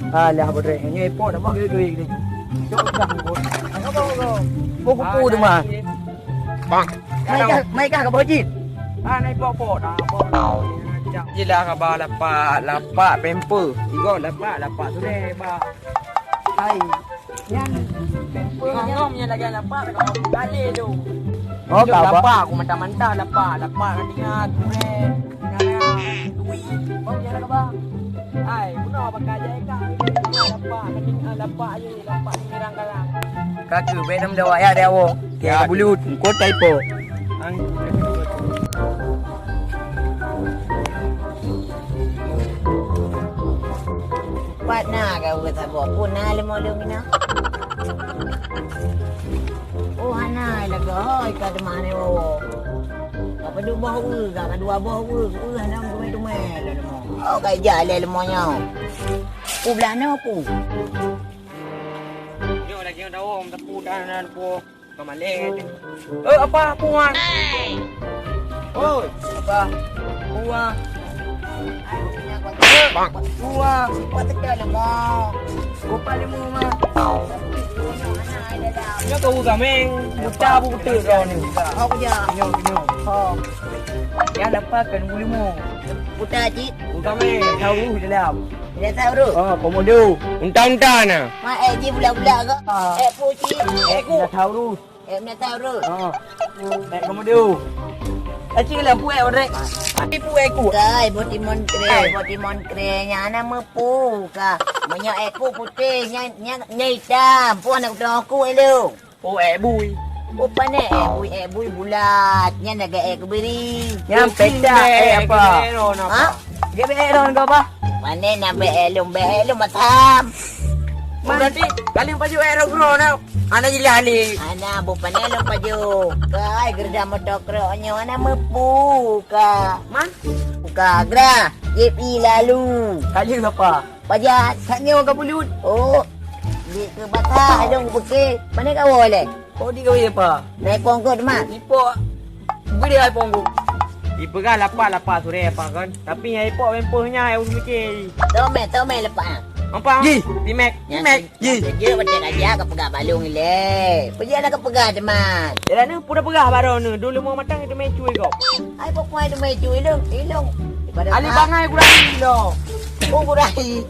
Alah bodrek, ni epok dah mak duit ni. Jom dah bot. Apa? Buku tu mah. Bang. Mai kah ke bojit? Naik pok dah. Jelah khabar lapak pemper. Tiga lapak tu deh, ba. Hai. Yang pemper ngomnya lagi lapak kau balik tu. Oh, kau lapak aku mentah-mentah lapak nanti ingat tu deh. Duit. Bang jelah khabar. Hai, puno pakai jaga. Lapak je, lapak nyerang kalang. Kaki bedam dah waya dia wo. Ke bulut, ko typo. Pat na kau kata pun na lemolong ina. Oh hana laga hoi ka de mane wo. Apa du bau ke, ka dua bau ke, hanam tu mai lemo. Oh kai jale lemonya. Ku belana ku. Yo lagi dah om tepu dah po. Kamaleng. Apa puan? Oh, apa? Puan. Bang. Puan, Kuat tekan lemo. Rupa lemu mah. Nya kau gameng, buta betul kau ni. Kau je. Yo. Ha. Yang dapatkan lemu. Putar cik. Gameng, tahu dalam. Dia tahu tu. Komodo. Unta-unta na. Mak ji budak-budak ke? Pu cik. Aku dah tahu tu. Nak tahu tu. Komodo. Cik lah puai orek. Tipu aku. Kai boti montre nya ana mepu ka. Banyak aku putih nya hitam. Puan nak tahu aku elu. Bui. Upane bui bulat. Nya naga aku beri. Yang peta apa? Ha? Dia beron kau apa? Mana nak belum macam. Berarti kalian baju aero grow na. Ana jilali. Ana bukan elok baju. Kai gerda motokronya ana mepu ka. Man? Buka gra. JP lalu. Kalian apa? Pajak. Katnya orang bulut. Oh. Di ke batah dong buke. Mana kau boleh? Kau di kau apa? Naik pongkot mak. Ipo. Beri ai ponggo. Ipo kan lapak sore apa kan. Tapi yang ipo mempohnya ai mikir. Tome lepas. Apa? Ji, Pimek. Ji. Dia macam aja ke pegah balung ile. Pergi nak ke pegah teman. Yalah ni pura pegah baru ni. Dulu mau matang itu main cuy kau. Ai pokok itu mai cu ilung. Ali bangai kurang lo. Oh kurai.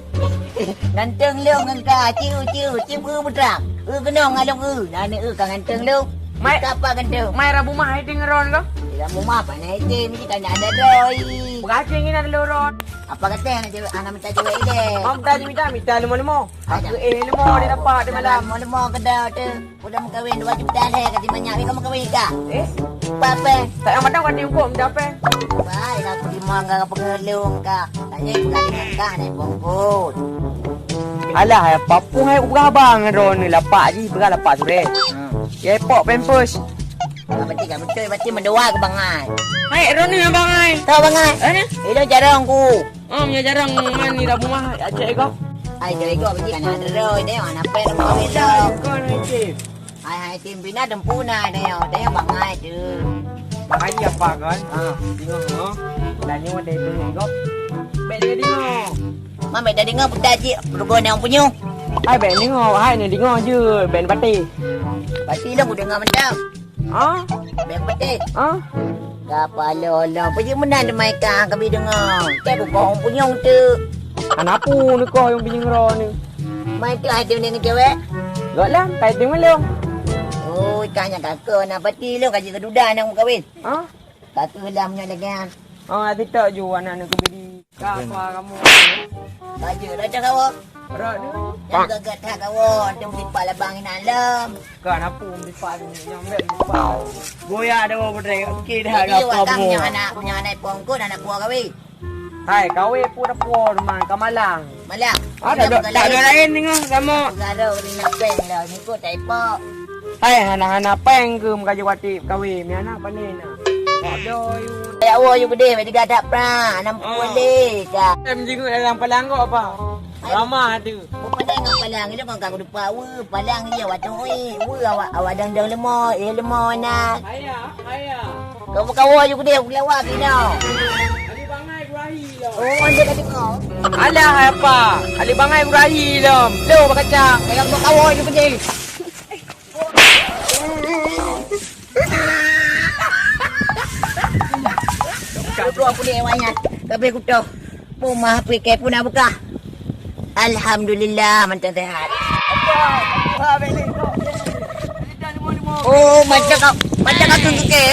Nganteng leung ngangka ciu berang. Kenong ngalung nane ka nganteng leung. Mai apa ganteng? Mai rabu mah hiding ron kau. Tidak mau apa naik je mesti kan ada doi. Beracing ini ada ron. Apa kata anak minta cewek ile? Mam tadi minta lemo. Aku lemo dia dapat di malam. Lemo kedau tu. Udah mau kahwin 2 juta dah kata banyak ni kamu kahwin ka? Apa? Tak yang madang kau kok mendape. Baik aku di mangga ke pengelung ka. Tanya kali ka naik bongkot. Alah, papu hai berabang ron ni lapak ji, berlapak sore. Ya pok pampers. Berarti mendoa ke bangai. Hai ron ni bangai. Tahu bangai? Itu jarang ku. Nya jarang mani rabu mah acak kau. Ai jadi kau pergi kan ada roy dia mana pen mau itu. Kau ni cip. Ai tim bina dempuna dia bangai tu. Bangai apa kan? Bingung no. Dan ni ada tu kau. Bet dia dengar. Mak dah dengar putar cik pergo yang punya. Hai bet dengar, hai ni dengar je ben pati. Pati dah aku dengar mentang. Ben pati. Kapalo pergi menang de mai ka kami dengar. Cak kau punya tu. Kenapa ni kau yang bingung ron ni? Mai tu ada dengan cewek. Gaklah, kai tim melong. Oh, tanya kakak nak pati lu kaji keduda nak kahwin. Kakak dah punya lagi. Nanti tak ju anak nak beli. Apa kamu? Baju dah cakap awak. Berat ni. Yang gagak tak awak. Dia mesti pak labang in alam. Kan apa mesti pak ni nyambel pak. Goyak dah awak berdek. Okey dah Jadi awak kamu. punya anak pongkot anak buah kahwin. Hai, kawe pun puan man ke Malang. Malang. Tak ada lain dengar kamu. Garau ni nak peng dah. Ni kot tak ipak. Hai, anak-anak peng ke mengkaji wati kawe. Mi anak apa ni nak? Tak ada you. Ya awak you gede. Mereka dah tak pernah. 60 boleh. Dah. Menjenguk dalam palang kau apa? Ramah tu. Bukan dengan palang. Ini kan kau lupa. Palang dia awak tunggu. Awak dang-dang lemah. Lemah nak. Ayah. Kau berkawan je dia, aku lewat ni tau. Ali bangai berahi lah. Oh, dia kata kau. Alah apa? Ali bangai berahi lah. Lo bakacang. Kau berkawan je dia. Kau aku dia banyak. Tapi aku tahu. Rumah PK pun nak buka. Alhamdulillah macam sehat. Oh, macam kau tunggu ke?